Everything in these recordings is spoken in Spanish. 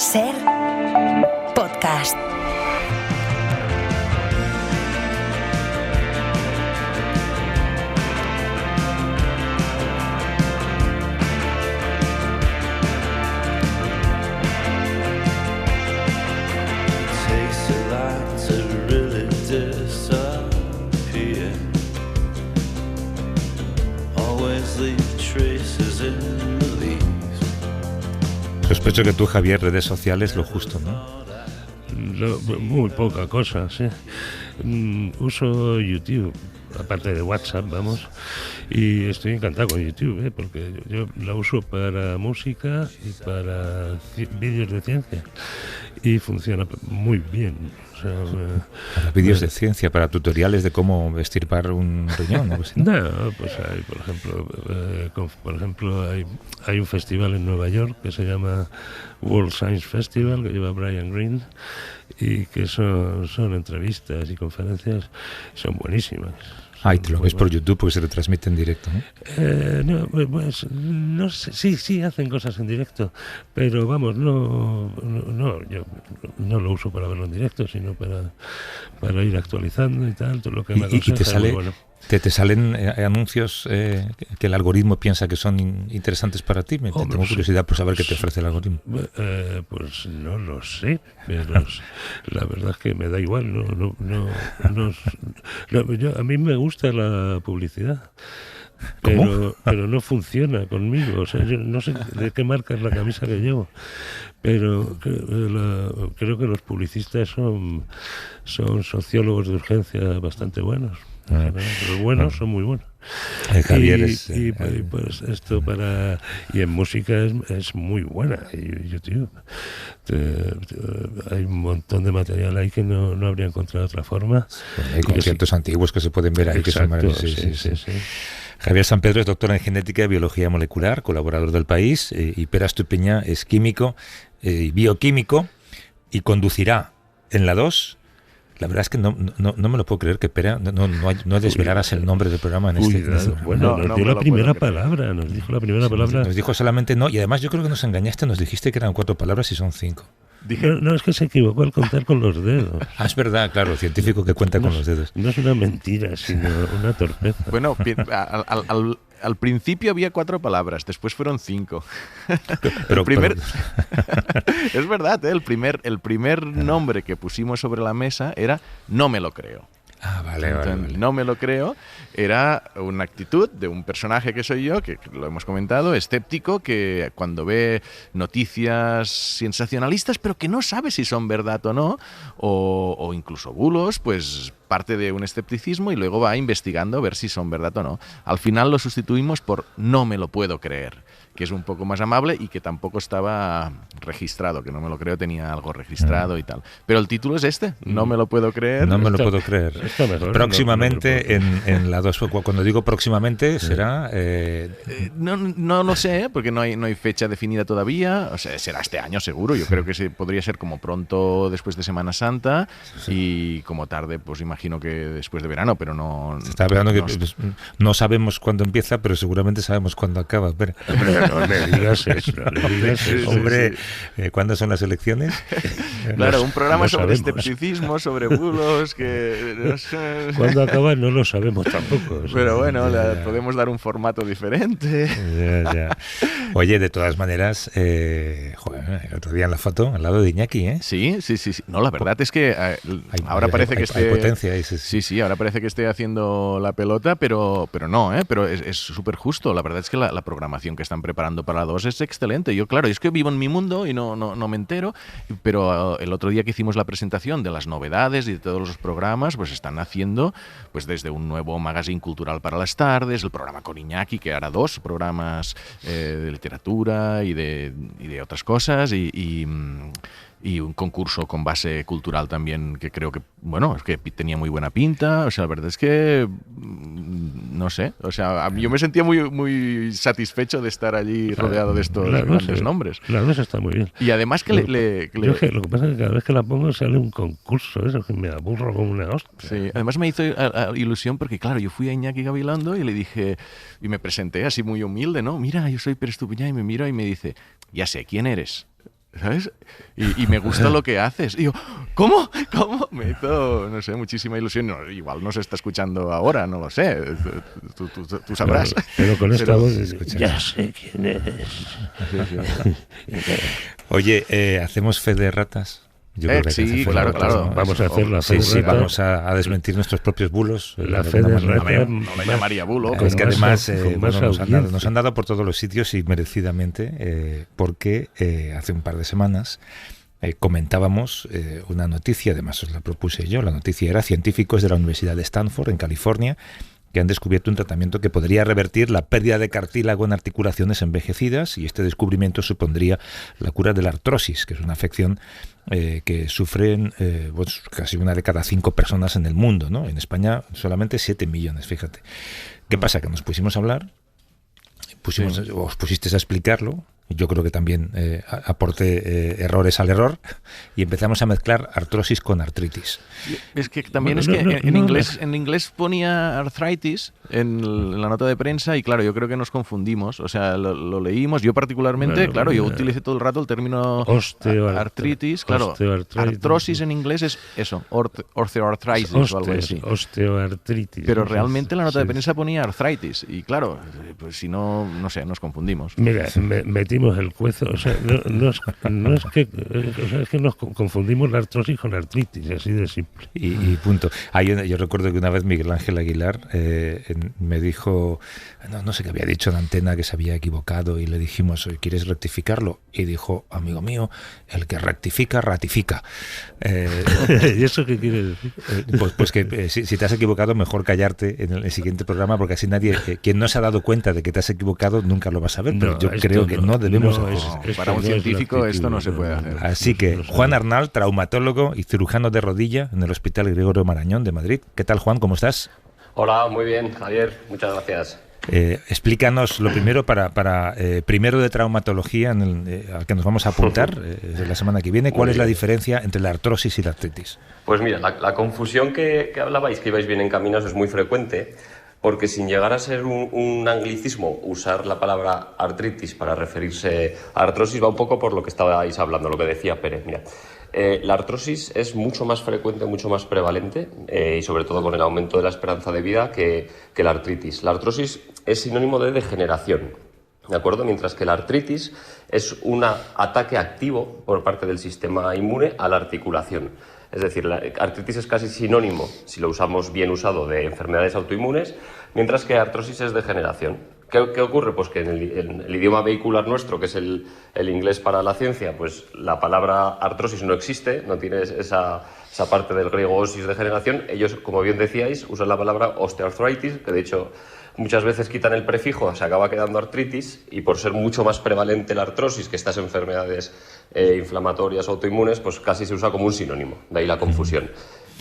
Ser podcast. Sospecho que tú, Javier, redes sociales lo justo, ¿no? Muy poca cosa, sí. Uso YouTube, aparte de WhatsApp, vamos, y estoy encantado con YouTube, porque yo la uso para música y para vídeos de ciencia, y funciona muy bien. O sea, para vídeos de ciencia, para tutoriales de cómo extirpar un riñón, ¿no? No, pues hay, por ejemplo, hay un festival en Nueva York que se llama World Science Festival, que lleva Brian Greene, y que son entrevistas y conferencias, son buenísimas. Y te lo ves por YouTube porque se retransmite en directo, ¿no? No sé, sí hacen cosas en directo, pero vamos, yo no lo uso para verlo en directo, sino para ir actualizando y tal, todo lo que me aconseja. ¿Y te sale, te salen anuncios que el algoritmo piensa que son interesantes para ti? Tengo curiosidad por saber qué te ofrece el algoritmo. Pues no lo sé, pero la verdad es que me da igual. A mí me gusta la publicidad. Pero no funciona conmigo. O sea, yo no sé de qué marca es la camisa que llevo, pero creo que los publicistas son sociólogos de urgencia bastante buenos. Los buenos son muy buenos. Javier pues esto y en música es muy buena. Y YouTube hay un montón de material ahí que no habría encontrado otra forma. Hay conciertos antiguos que se pueden ver ahí. Exacto, que son maravillosos. Sí. Javier San Pedro es doctor en genética y biología molecular, colaborador del País, y Pere Estupiñán es químico y bioquímico y conducirá en la 2. La verdad es que no me lo puedo creer que Pere no desvelaras el nombre del programa en este programa. Bueno, nos dijo la primera palabra. Nos dijo solamente no, y además yo creo que nos engañaste, nos dijiste que eran 4 palabras y son 5. No, es que se equivocó al contar con los dedos. Es verdad, claro, científico que cuenta con los dedos. No es una mentira, sino una torpeza. Bueno, al principio había 4 palabras, después fueron 5. Pero es verdad, el primer nombre que pusimos sobre la mesa era No me lo creo. Vale. No me lo creo, era una actitud de un personaje que soy yo, que lo hemos comentado, escéptico, que cuando ve noticias sensacionalistas, pero que no sabe si son verdad o no, o incluso bulos, pues parte de un escepticismo y luego va investigando a ver si son verdad o no. Al final lo sustituimos por No me lo puedo creer, que es un poco más amable y que tampoco estaba registrado, que No me lo creo tenía algo registrado y tal. Pero el título es este, No me lo puedo creer. No me lo puedo creer. Mejor, próximamente en la 2, cuando digo próximamente será... No lo sé, porque no hay fecha definida todavía. O sea, será este año seguro. Yo creo que podría ser como pronto después de Semana Santa y como tarde, pues imagino que después de verano, pero no... Está hablando que no sabemos cuándo empieza, pero seguramente sabemos cuándo acaba. Pero... No me digas eso. Hombre, ¿cuándo son las elecciones? Claro, un programa sobre escepticismo, sobre bulos, que... No sé. ¿Cuándo acaba? No lo sabemos tampoco. Pero bueno, podemos dar un formato diferente. Ya. Oye, de todas maneras, el otro día en la foto, al lado de Iñaki, ¿eh? Sí. No, la verdad es que ahora parece que esté... Hay potencia ahí, Sí, ahora parece que esté haciendo la pelota, pero no, pero es súper justo. La verdad es que la programación que están preparando para la 2 es excelente. Yo, claro, es que vivo en mi mundo y no me entero, pero el otro día que hicimos la presentación de las novedades y de todos los programas, pues están haciendo pues desde un nuevo magazine cultural para las tardes, el programa con Iñaki, que hará 2 programas de literatura y de otras cosas, y un concurso con base cultural también que creo que, bueno, es que tenía muy buena pinta. O sea, la verdad es que no sé, o sea, yo me sentía muy, muy satisfecho de estar allí rodeado de estos grandes nombres. La cosa está muy bien. Y además que lo que pasa es que cada vez que la pongo sale un concurso, eso que me aburro como una hostia. Sí, además me hizo ilusión porque, claro, yo fui a Iñaki Gabilondo y le dije, y me presenté así muy humilde, ¿no? Mira, yo soy Pere Estupiñán, y me mira y me dice, ya sé, ¿quién eres? ¿sabes? Y me gusta lo que haces. Y yo, ¿cómo? Me hizo, no sé, muchísima ilusión. No, igual no se está escuchando ahora, no lo sé. Tú sabrás. Pero con esta voz, ya sé quién es. Oye, ¿hacemos fe de ratas? Yo creo que sí, claro. Vamos a hacer la fe de rata. Vamos a desmentir nuestros propios bulos. La fe de rata. No me llamaría bulo. Es que además nos han dado dado por todos los sitios y merecidamente, porque hace un par de semanas comentábamos una noticia, además os la propuse yo. La noticia era: científicos de la Universidad de Stanford, en California, que han descubierto un tratamiento que podría revertir la pérdida de cartílago en articulaciones envejecidas, y este descubrimiento supondría la cura de la artrosis, que es una afección que sufren casi 1 de cada 5 personas en el mundo, ¿no? En España solamente 7 millones, fíjate. ¿Qué pasa? Que nos pusimos a hablar, os pusisteis a explicarlo. Yo creo que también aporté errores al error, y empezamos a mezclar artrosis con artritis. Es que también en inglés ponía arthritis en la nota de prensa, y claro, yo creo que nos confundimos. O sea, lo leímos. Yo particularmente, yo utilicé todo el rato el término artritis. Claro, artrosis en inglés es eso, osteoarthritis o algo así. Osteoartritis. Pero realmente la nota de prensa ponía arthritis, y claro, pues si no sé, nos confundimos. Mira, metimos el cuezo, o sea, no es que, o sea, es que nos confundimos la artrosis con artritis, así de simple. Y punto. Yo recuerdo que una vez Miguel Ángel Aguilar me dijo, no sé qué había dicho en antena, que se había equivocado, y le dijimos: ¿quieres rectificarlo? Y dijo: amigo mío, el que rectifica, ratifica. ¿Y eso qué quiere decir? Pues que si te has equivocado, mejor callarte en el siguiente programa, porque así nadie, quien no se ha dado cuenta de que te has equivocado, nunca lo va a saber. Pero yo creo que no debemos hacer. Para un científico esto no se puede hacer. Así que Juan Arnal, traumatólogo y cirujano de rodilla en el Hospital Gregorio Marañón de Madrid. ¿Qué tal, Juan? ¿Cómo estás? Hola, muy bien, Javier. Muchas gracias. Explícanos lo primero para primero de traumatología, al que nos vamos a apuntar la semana que viene. ¿Cuál es la diferencia entre la artrosis y la artritis? Pues mira, la confusión que hablabais, que ibais bien encaminados, es muy frecuente, porque sin llegar a ser un anglicismo, usar la palabra artritis para referirse a artrosis va un poco por lo que estabais hablando, lo que decía Pérez. Mira, la artrosis es mucho más frecuente, mucho más prevalente, y sobre todo con el aumento de la esperanza de vida, que la artritis. La artrosis es sinónimo de degeneración, ¿de acuerdo? Mientras que la artritis es un ataque activo por parte del sistema inmune a la articulación. Es decir, la artritis es casi sinónimo, si lo usamos bien usado, de enfermedades autoinmunes, mientras que artrosis es degeneración. ¿Qué ocurre? Pues que en el idioma vehicular nuestro, que es el inglés para la ciencia, pues la palabra artrosis no existe, no tiene esa parte del griego osis, degeneración. Ellos, como bien decíais, usan la palabra osteoarthritis, que de hecho muchas veces quitan el prefijo, se acaba quedando artritis, y por ser mucho más prevalente la artrosis que estas enfermedades inflamatorias o autoinmunes, pues casi se usa como un sinónimo, de ahí la confusión.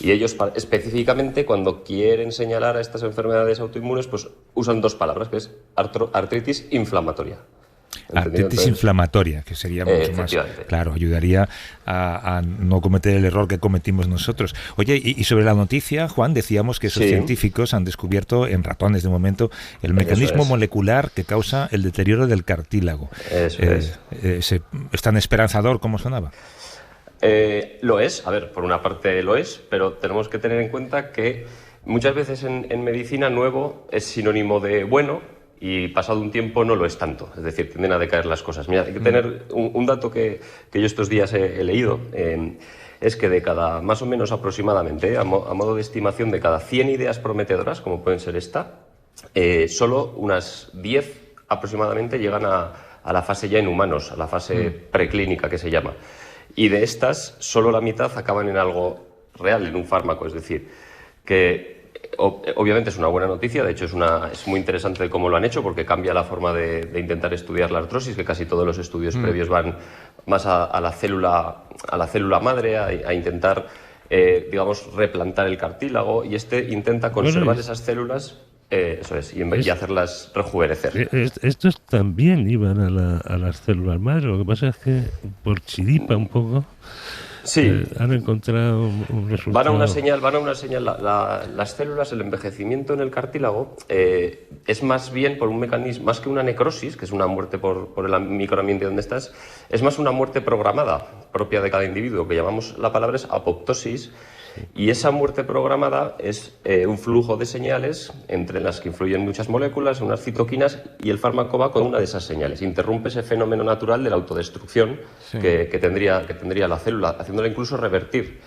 Y ellos específicamente, cuando quieren señalar a estas enfermedades autoinmunes, pues usan 2 palabras, que es artritis inflamatoria. Artritis inflamatoria, que sería mucho más, claro, ayudaría a no cometer el error que cometimos nosotros. Oye, y sobre la noticia, Juan, decíamos que esos científicos han descubierto en ratones, de momento, el mecanismo molecular que causa el deterioro del cartílago. Eso es. ¿Es tan esperanzador como sonaba? Lo es, a ver, por una parte lo es, pero tenemos que tener en cuenta que muchas veces en medicina nuevo es sinónimo de bueno, y pasado un tiempo no lo es tanto, es decir, tienden a decaer las cosas. Mira, hay que tener un dato que yo estos días he leído, es que de cada, más o menos aproximadamente, a modo de estimación, de cada 100 ideas prometedoras, como pueden ser esta, solo unas 10 aproximadamente llegan a la fase ya en humanos, a la fase preclínica que se llama. Y de estas, solo la mitad acaban en algo real, en un fármaco, es decir, que obviamente es una buena noticia. De hecho es muy interesante cómo lo han hecho, porque cambia la forma de intentar estudiar la artrosis, que casi todos los estudios previos van más a la célula madre, a intentar digamos replantar el cartílago, y intenta conservar esas células, eso es, y hacerlas rejuvenecer. Estos también iban a las células madre, lo que pasa es que por chiripa un poco Sí. Han encontrado un resultado. Van a una señal. Las células, el envejecimiento en el cartílago es más bien por un mecanismo, más que una necrosis, que es una muerte por el microambiente donde estás, es más una muerte programada propia de cada individuo, que llamamos, la palabra es apoptosis. Y esa muerte programada es un flujo de señales entre las que influyen muchas moléculas, unas citoquinas, y el fármaco va con una de esas señales. Interrumpe ese fenómeno natural de la autodestrucción que tendría la célula, haciéndola incluso revertir.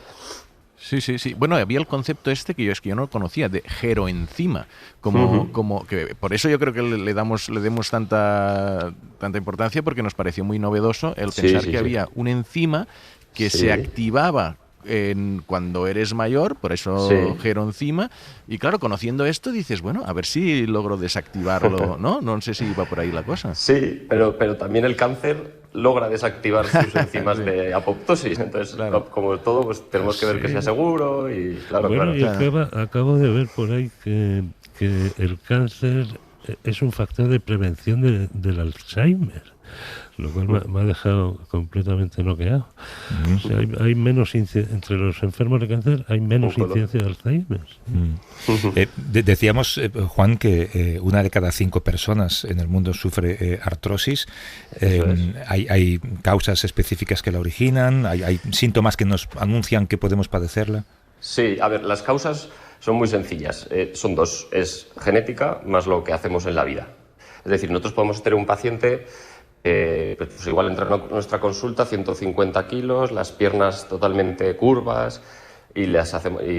Sí. Bueno, había el concepto este que yo no conocía, de geroenzima, como que por eso yo creo que le demos tanta importancia, porque nos pareció muy novedoso el pensar que había una enzima que se activaba cuando eres mayor, por eso geroenzima, y claro, conociendo esto dices, bueno, a ver si logro desactivarlo, ¿no? No sé si va por ahí la cosa. Sí, pero también el cáncer logra desactivar sus enzimas de apoptosis, entonces, como todo, pues tenemos que ver que sea seguro y Bueno, y acabo de ver por ahí que el cáncer es un factor de prevención del Alzheimer, lo cual me ha dejado completamente noqueado. O sea, hay menos entre los enfermos de cáncer hay menos incidencia de Alzheimer. Decíamos, Juan, que 1 de cada 5 personas en el mundo sufre artrosis. Hay causas específicas que la originan, hay síntomas que nos anuncian que podemos padecerla. Sí, a ver, las causas son muy sencillas. Son 2. Es genética más lo que hacemos en la vida. Es decir, nosotros podemos tener un paciente, pues igual entra en nuestra consulta, 150 kilos, las piernas totalmente curvas, y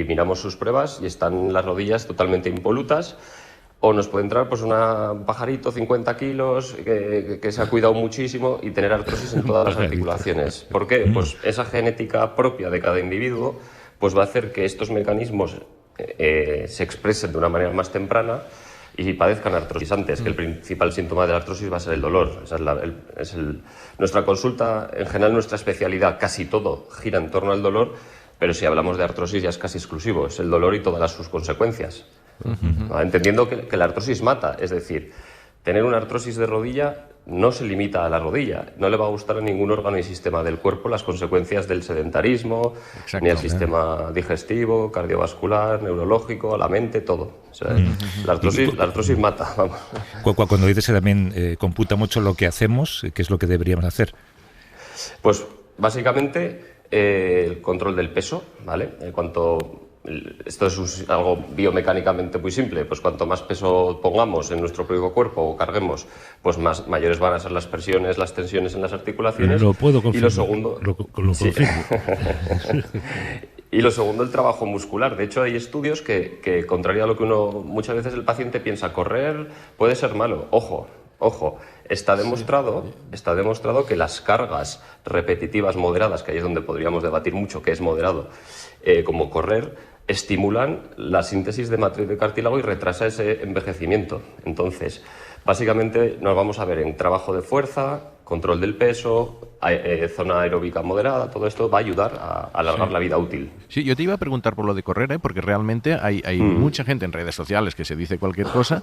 miramos sus pruebas y están las rodillas totalmente impolutas. O nos puede entrar pues un pajarito, 50 kilos, que se ha cuidado muchísimo y tener artrosis en todas las articulaciones. ¿Por qué? Pues esa genética propia de cada individuo pues va a hacer que estos mecanismos se expresen de una manera más temprana y padezcan artrosis antes, que el principal síntoma de la artrosis va a ser el dolor. Esa es nuestra consulta, en general nuestra especialidad, casi todo gira en torno al dolor, pero si hablamos de artrosis ya es casi exclusivo, es el dolor y todas sus consecuencias. Entendiendo que la artrosis mata, es decir, tener una artrosis de rodilla no se limita a la rodilla, no le va a gustar a ningún órgano y sistema del cuerpo las consecuencias del sedentarismo, ni al sistema digestivo, cardiovascular, neurológico, a la mente, todo. O sea, la artrosis mata, vamos. Cuando dices que también computa mucho lo que hacemos, ¿qué es lo que deberíamos hacer? Pues básicamente el control del peso, ¿vale? Esto es algo biomecánicamente muy simple, pues cuanto más peso pongamos en nuestro propio cuerpo o carguemos, pues mayores van a ser las presiones, las tensiones en las articulaciones. Lo puedo confirmar. Y lo segundo, y lo segundo, el trabajo muscular. De hecho, hay estudios que contrario a lo que muchas veces el paciente piensa, correr puede ser malo. Ojo, está demostrado que las cargas repetitivas moderadas, que ahí es donde podríamos debatir mucho qué es moderado, como correr, estimulan la síntesis de matriz de cartílago y retrasa ese envejecimiento. Entonces, básicamente nos vamos a ver en trabajo de fuerza, control del peso, zona aeróbica moderada, todo esto va a ayudar a alargar la vida útil. Sí, yo te iba a preguntar por lo de correr, porque realmente hay mucha gente en redes sociales que se dice cualquier cosa.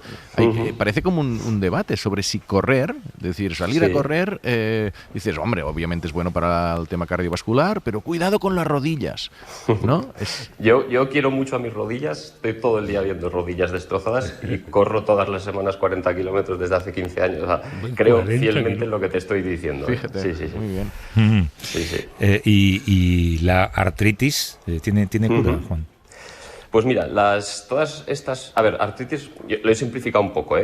Parece como un debate sobre si correr, es decir, salir a correr, dices, hombre, obviamente es bueno para el tema cardiovascular, pero cuidado con las rodillas, ¿no? Yo quiero mucho a mis rodillas, estoy todo el día viendo rodillas destrozadas y corro todas las semanas 40 kilómetros desde hace 15 años. O sea, creo fielmente en lo que te estoy diciendo. Fíjate, sí. Muy bien. ¿Y la artritis tiene cura, Juan? Pues mira, todas estas... A ver, artritis, yo lo he simplificado un poco,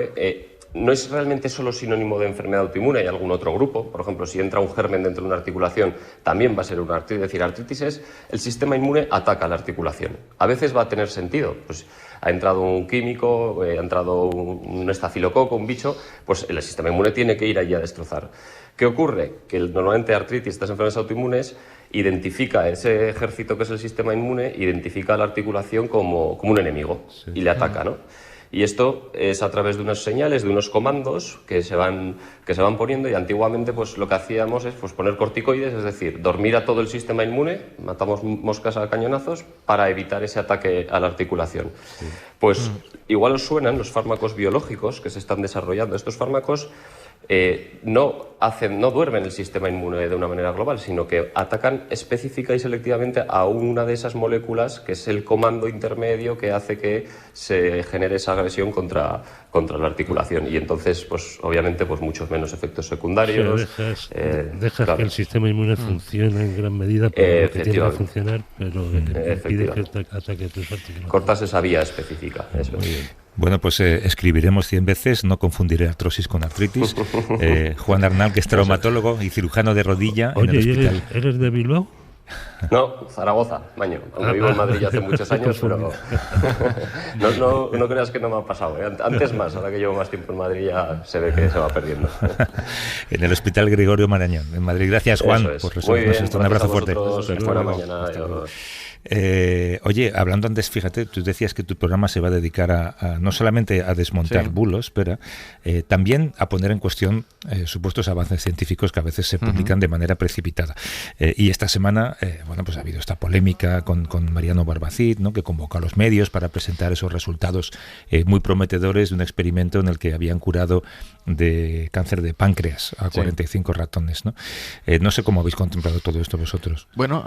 no es realmente solo sinónimo de enfermedad autoinmune, hay algún otro grupo. Por ejemplo, si entra un germen dentro de una articulación, también va a ser una artritis. Es decir, artritis es el sistema inmune ataca la articulación. A veces va a tener sentido, pues ha entrado un químico, ha entrado un estafilococo, un bicho, pues el sistema inmune tiene que ir allí a destrozar. ¿Qué ocurre? Que normalmente artritis, estas enfermedades autoinmunes, identifica ese ejército que es el sistema inmune, identifica a la articulación como un enemigo y le ataca, ¿no? Y esto es a través de unas señales, de unos comandos que se van poniendo, y antiguamente pues lo que hacíamos es pues poner corticoides, es decir, dormir a todo el sistema inmune, matamos moscas a cañonazos para evitar ese ataque a la articulación. Pues igual os suenan los fármacos biológicos que se están desarrollando. Estos fármacos no duermen el sistema inmune de una manera global, sino que atacan específica y selectivamente a una de esas moléculas, que es el comando intermedio que hace que se genere esa agresión contra la articulación. Y entonces, pues obviamente, pues muchos menos efectos secundarios. Dejas claro, que el sistema inmune funcione en gran medida para lo que tiene que funcionar, pero impide que ataque tus articulaciones. Cortas esa vía específica. Eso es. Bueno, pues escribiremos 100 veces, no confundiré artrosis con artritis. Juan Arnal, que es traumatólogo y cirujano de rodilla. Oye, en el hospital. ¿Eres de Bilbao? No, Zaragoza, Maño. Aunque vivo en Madrid ya hace muchos años, pero no creas que no me ha pasado. Antes más, ahora que llevo más tiempo en Madrid ya se ve que se va perdiendo. En el Hospital Gregorio Marañón, en Madrid. Gracias, Juan, por resolvernos esto. Un abrazo fuerte. Buena mañana. Oye, hablando antes, fíjate, tú decías que tu programa se va a dedicar a no solamente a desmontar bulos, pero también a poner en cuestión supuestos avances científicos que a veces se publican de manera precipitada. Y esta semana, bueno, pues ha habido esta polémica con Mariano Barbacid, ¿no?, que convocó a los medios para presentar esos resultados muy prometedores de un experimento en el que habían curado de cáncer de páncreas a 45 ratones, ¿no? No sé cómo habéis contemplado todo esto vosotros. Bueno,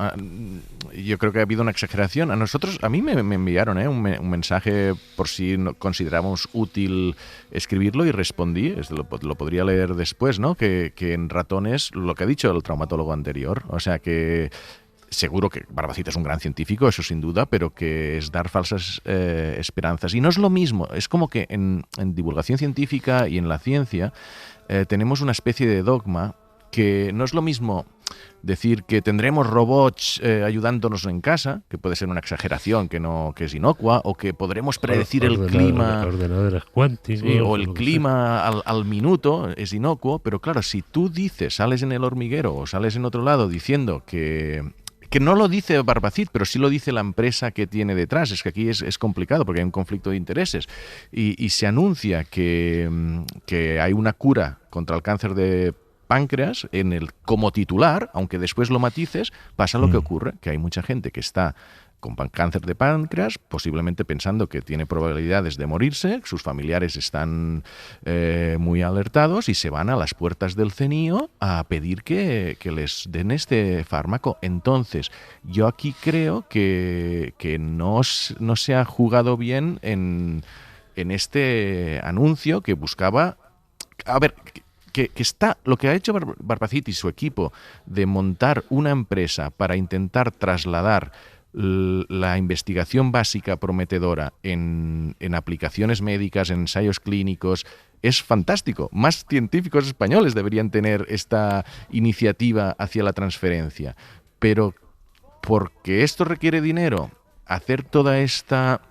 yo creo que ha habido una exageración. A mí me enviaron un mensaje por si considerábamos útil escribirlo y respondí, lo podría leer después, ¿no? Que en ratones, lo que ha dicho el traumatólogo anterior, o sea que seguro que Barbacid es un gran científico, eso sin duda, pero que es dar falsas esperanzas. Y no es lo mismo, es como que en divulgación científica y en la ciencia tenemos una especie de dogma que no es lo mismo decir que tendremos robots ayudándonos en casa, que puede ser una exageración que es inocua, o que podremos predecir el clima, ordenadores cuánticos, o el clima al minuto, es inocuo, pero claro, si tú sales en El Hormiguero o sales en otro lado diciendo que no lo dice Barbacid, pero sí lo dice la empresa que tiene detrás. Es que aquí es complicado porque hay un conflicto de intereses. Y se anuncia que hay una cura contra el cáncer de páncreas como titular, aunque después lo matices, pasa lo que ocurre, que hay mucha gente que está con cáncer de páncreas, posiblemente pensando que tiene probabilidades de morirse, sus familiares están muy alertados y se van a las puertas del CNIO a pedir que les den este fármaco. Entonces, yo aquí creo que no se ha jugado bien en este anuncio que buscaba... A ver... Que está lo que ha hecho Barbacid y su equipo de montar una empresa para intentar trasladar la investigación básica prometedora en aplicaciones médicas, en ensayos clínicos, es fantástico. Más científicos españoles deberían tener esta iniciativa hacia la transferencia. Pero porque esto requiere dinero, hacer toda esta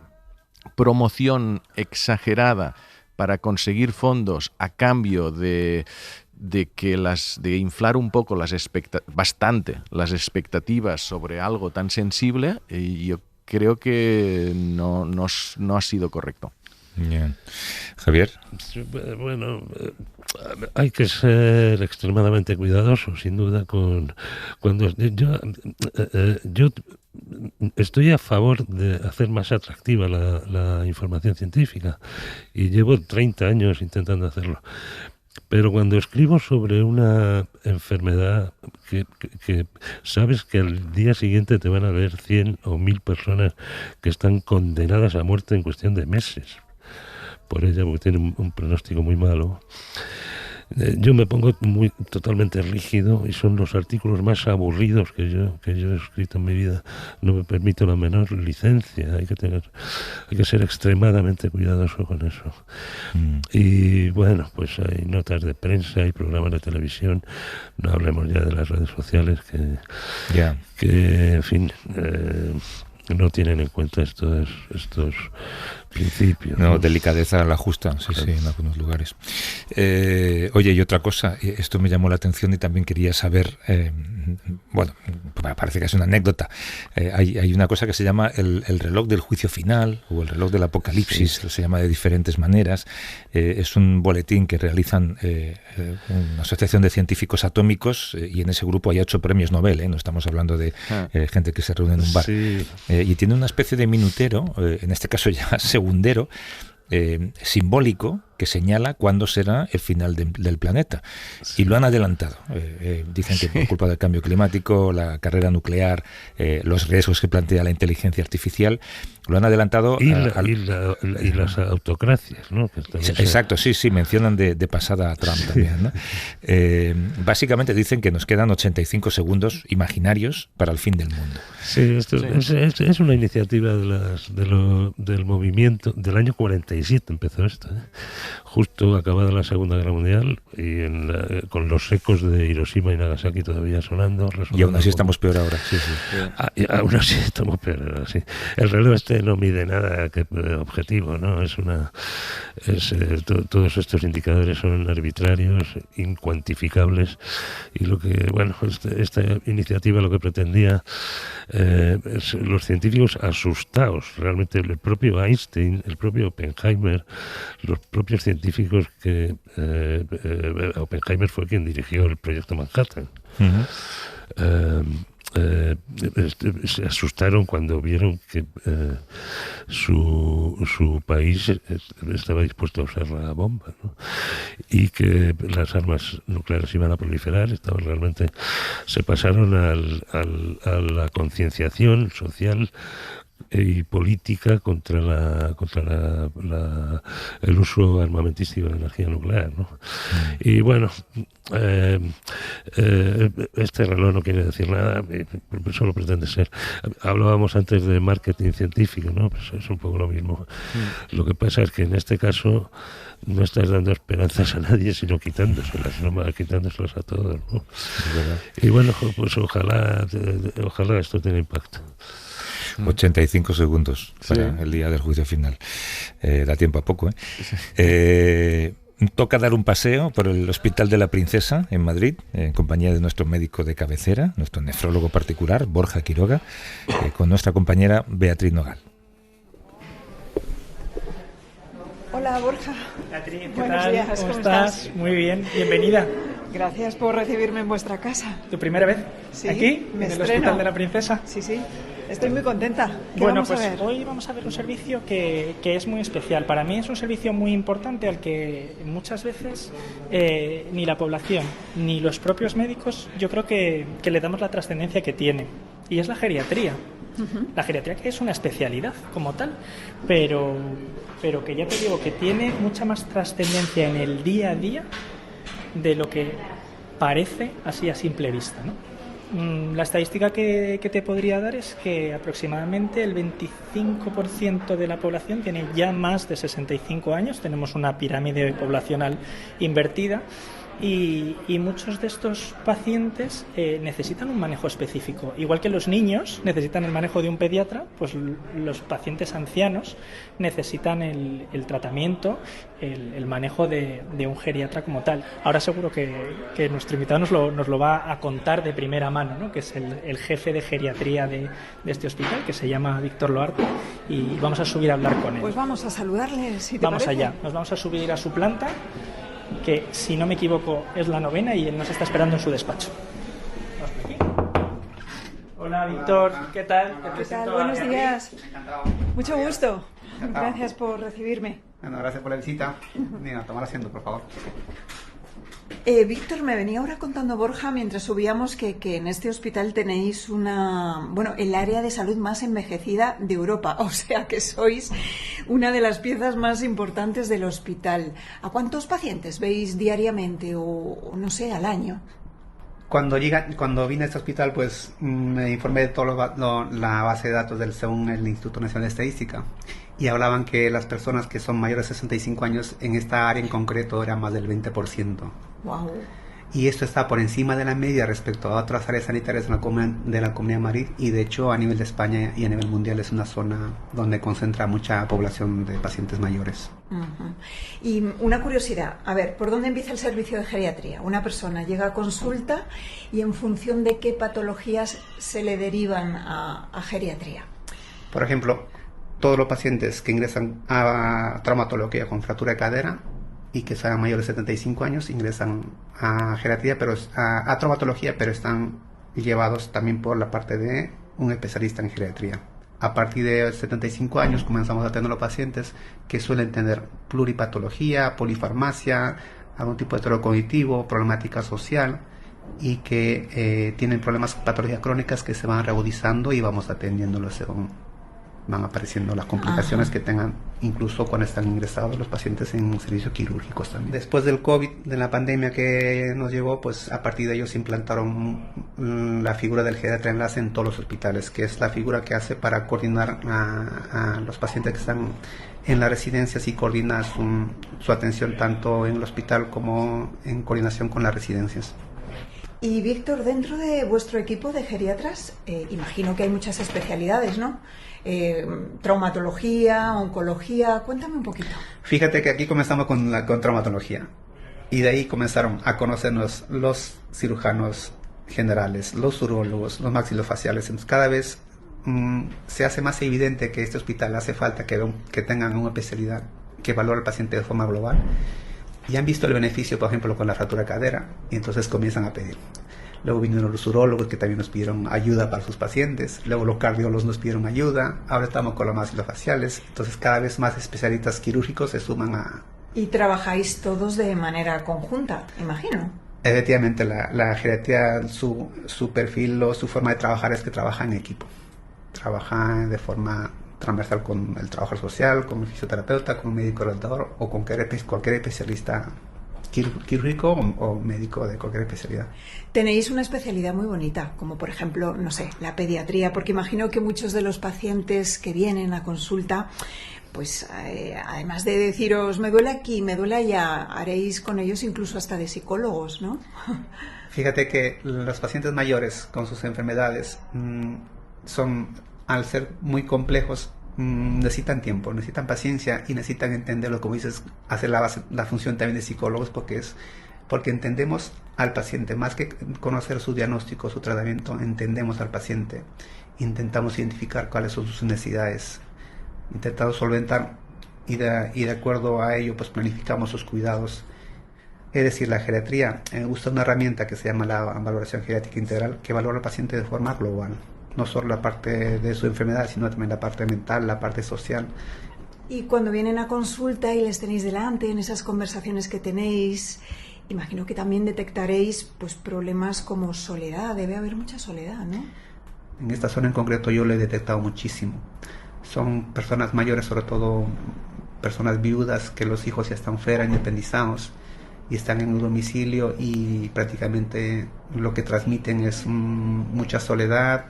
promoción exagerada para conseguir fondos a cambio de inflar un poco las expectativas sobre algo tan sensible, yo creo que no ha sido correcto. Bien. Javier. Bueno, hay que ser extremadamente cuidadoso, sin duda, cuando yo estoy a favor de hacer más atractiva la información científica y llevo 30 años intentando hacerlo. Pero cuando escribo sobre una enfermedad que sabes que al día siguiente te van a ver 100 o 1000 personas que están condenadas a muerte en cuestión de meses por ella, porque tiene un pronóstico muy malo, yo me pongo totalmente rígido y son los artículos más aburridos que yo he escrito en mi vida. No me permito la menor licencia, hay que ser extremadamente cuidadoso con eso. Y bueno, pues hay notas de prensa, hay programas de televisión, no hablemos ya de las redes sociales que en fin, no tienen en cuenta estos principios. No, delicadeza a la justa, sí, en algunos lugares. Oye, y otra cosa, esto me llamó la atención y también quería saber, bueno, parece que es una anécdota. Hay una cosa que se llama el reloj del juicio final o el reloj del apocalipsis, se llama de diferentes maneras. Es un boletín que realizan una asociación de científicos atómicos y en ese grupo hay 8 premios Nobel, no estamos hablando de gente que se reúne en un bar. Sí. Y tiene una especie de minutero, en este caso ya segundero, simbólico, que señala cuándo será el final del planeta. Y lo han adelantado. Dicen que por culpa del cambio climático, la carrera nuclear, los riesgos que plantea la inteligencia artificial, lo han adelantado. Y las autocracias, ¿no? Que exacto, sí, mencionan de pasada a Trump también, ¿no? Básicamente dicen que nos quedan 85 segundos imaginarios para el fin del mundo. Sí, esto es una iniciativa del movimiento del año 47 empezó esto, justo acabada la Segunda Guerra Mundial y con los ecos de Hiroshima y Nagasaki todavía sonando. Y aún así estamos peor ahora. Sí. Aún así estamos peor ahora, sí. El reloj no mide nada objetivo, ¿no? Todos estos indicadores son arbitrarios, incuantificables, y esta iniciativa lo que pretendía los científicos asustados, realmente el propio Einstein, el propio Oppenheimer, los propios científicos que Oppenheimer fue quien dirigió el proyecto Manhattan. Se asustaron cuando vieron que su país estaba dispuesto a usar la bomba, ¿no? Y que las armas nucleares iban a proliferar. Se pasaron a la concienciación social y política contra el uso armamentístico de la energía nuclear, ¿no? Y bueno, este reloj no quiere decir nada, solo pretende ser. Hablábamos antes de marketing científico, ¿no? Pues es un poco lo mismo. Lo que pasa es que en este caso no estás dando esperanzas a nadie, sino quitándoselas a todos, ¿no? Y bueno, pues ojalá esto tenga impacto. 85 segundos para el día del juicio final. Da tiempo a poco, Toca dar un paseo por el Hospital de la Princesa en Madrid, en compañía de nuestro médico de cabecera, nuestro nefrólogo particular, Borja Quiroga, con nuestra compañera Beatriz Nogal. Hola, Borja. Beatriz, ¿qué Buenos tal? días, ¿Cómo estás? Muy bien, bienvenida. Gracias por recibirme en vuestra casa. ¿Tu primera vez? Sí, ¿Aquí? me ¿En el estreno. Hospital de la Princesa? Sí, estoy muy contenta. ¿Qué Bueno, vamos pues a ver? hoy vamos a ver un servicio que es muy especial. Para mí es un servicio muy importante al que muchas veces ni la población ni los propios médicos yo creo que le damos la trascendencia que tiene. Y es la geriatría. La geriatría, que es una especialidad como tal, pero que ya te digo que tiene mucha más trascendencia en el día a día de lo que parece así a simple vista, ¿no? La estadística que te podría dar es que aproximadamente el 25% de la población tiene ya más de 65 años. Tenemos una pirámide poblacional invertida. Y muchos de estos pacientes necesitan un manejo específico. Igual que los niños necesitan el manejo de un pediatra, pues los pacientes ancianos necesitan el tratamiento, el manejo de un geriatra como tal. Ahora seguro que nuestro invitado nos lo va a contar de primera mano, ¿no? Que es el jefe de geriatría de este hospital, que se llama Víctor Loarte, y vamos a subir a hablar con él. Pues vamos a saludarle, si te Vamos parece. allá, nos vamos a subir a su planta, que si no me equivoco es la 9ª, y él nos está esperando en su despacho. Vamos por aquí. Hola, Víctor, ¿qué tal? ¿Qué tal? Buenos días. Mucho gusto. Gracias por recibirme. Bueno, gracias por la visita. Mira, tomar asiento, por favor. Víctor, me venía ahora contando Borja mientras subíamos que en este hospital tenéis el área de salud más envejecida de Europa, o sea que sois una de las piezas más importantes del hospital. ¿A cuántos pacientes veis diariamente o no sé, al año? Cuando vine a este hospital, pues me informé de toda la base de datos según el Instituto Nacional de Estadística, y hablaban que las personas que son mayores de 65 años en esta área en concreto era más del 20%. Wow. Y esto está por encima de la media respecto a otras áreas sanitarias de la Comunidad de Madrid, y de hecho a nivel de España y a nivel mundial es una zona donde concentra mucha población de pacientes mayores. Uh-huh. Y una curiosidad, a ver, ¿por dónde empieza el servicio de geriatría? Una persona llega a consulta y en función de qué patologías se le derivan a geriatría. Por ejemplo, todos los pacientes que ingresan a traumatología con fractura de cadera y que sean mayores de 75 años ingresan a geriatría, pero a traumatología, pero están llevados también por la parte de un especialista en geriatría. a partir de 75 años comenzamos a tener los pacientes que suelen tener pluripatología, polifarmacia, algún tipo de deterioro cognitivo, problemática social y que tienen problemas, patologías crónicas que se van reagudizando y vamos atendiéndolos según van apareciendo las complicaciones que tengan, incluso cuando están ingresados los pacientes en servicios quirúrgicos también. Después del COVID, de la pandemia que nos llegó, pues a partir de ellos implantaron la figura del geriatra enlace en todos los hospitales, que es la figura que hace para coordinar a los pacientes que están en las residencias y coordina su atención tanto en el hospital como en coordinación con las residencias. Y Víctor, dentro de vuestro equipo de geriatras, imagino que hay muchas especialidades, ¿no? Traumatología, oncología, cuéntame un poquito. Fíjate que aquí comenzamos con traumatología y de ahí comenzaron a conocernos los cirujanos generales, los urólogos, los maxilofaciales. Entonces, cada vez se hace más evidente que este hospital hace falta que tengan una especialidad que valore al paciente de forma global. Y han visto el beneficio, por ejemplo, con la fractura de cadera, y entonces comienzan a pedir. Luego vinieron los urólogos que también nos pidieron ayuda para sus pacientes, luego los cardiólogos nos pidieron ayuda, ahora estamos con los maxilofaciales, entonces cada vez más especialistas quirúrgicos se suman a... Y trabajáis todos de manera conjunta, imagino. Efectivamente, la geriatría, su perfil o su forma de trabajar es que trabaja en equipo, trabaja de forma transversal con el trabajador social, con el fisioterapeuta, con un médico orientador o con cualquier especialista quirúrgico o médico de cualquier especialidad. Tenéis una especialidad muy bonita, como por ejemplo, no sé, la pediatría, porque imagino que muchos de los pacientes que vienen a consulta, pues además de deciros, me duele aquí, me duele allá, haréis con ellos incluso hasta de psicólogos, ¿no? Fíjate que los pacientes mayores con sus enfermedades son, al ser muy complejos, necesitan tiempo, necesitan paciencia y necesitan entenderlo, como dices, hacer la función también de psicólogos, porque entendemos al paciente, más que conocer su diagnóstico, su tratamiento, entendemos al paciente, intentamos identificar cuáles son sus necesidades, intentamos solventar y de acuerdo a ello pues planificamos sus cuidados. Es decir, la geriatría usa una herramienta que se llama la valoración geriátrica integral, que valora al paciente de forma global. No solo la parte de su enfermedad, sino también la parte mental, la parte social. Y cuando vienen a consulta y les tenéis delante, en esas conversaciones que tenéis, imagino que también detectaréis pues problemas como soledad. Debe haber mucha soledad, ¿no? En esta zona en concreto yo lo he detectado muchísimo. Son personas mayores, sobre todo personas viudas, que los hijos ya están fuera, independizados, y están en un domicilio y prácticamente lo que transmiten es mucha soledad.